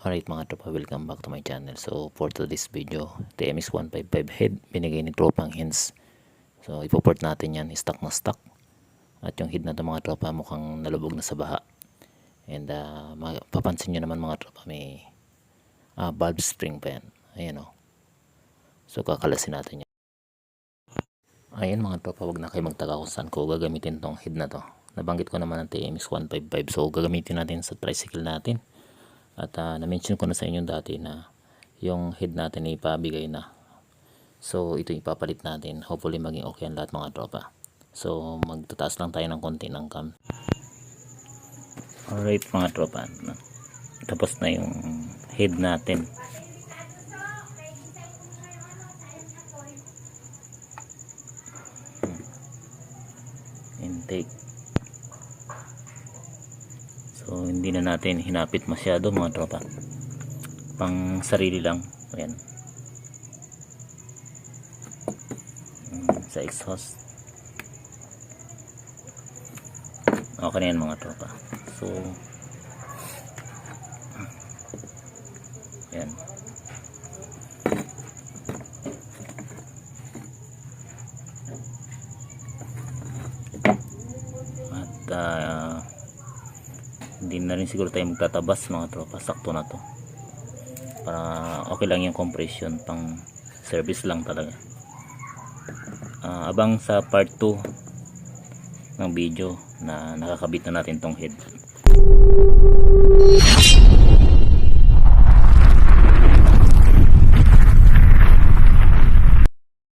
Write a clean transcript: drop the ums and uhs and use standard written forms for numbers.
Alright mga tropa, welcome back to my channel. So for today's video, TMX 155 head binigay ni tropang hints. So ipoport natin yan, stock na stock. At yung head na to mga tropa mukhang nalubog na sa baha. And papansin nyo naman mga tropa, may valve spring pa yan. Ayan o. So kakalasin natin yan. Ayan mga tropa, wag na kayo magtaka kung saan ko gagamitin tong head na to. Nabanggit ko naman ang TMX 155. So gagamitin natin sa tricycle natin. At na-mention ko na sa inyo dati na yung head natin ay ipabigay na. So ito ipapalit natin. Hopefully maging okay ang lahat mga tropa. So magtataas lang tayo ng konti ng cam. Alright mga tropa. Tapos na yung head natin. Intake. So hindi na natin hinapit masyado mga tropa. Pang sarili lang. Ayan. Sa exhaust. Okay na yan mga tropa. So ayan. At hindi na rin siguro tayo magtatabas mga tropa, sakto na to para okay lang yung compression, pang service lang talaga. Abang sa part 2 ng video na nakakabit na natin tong head.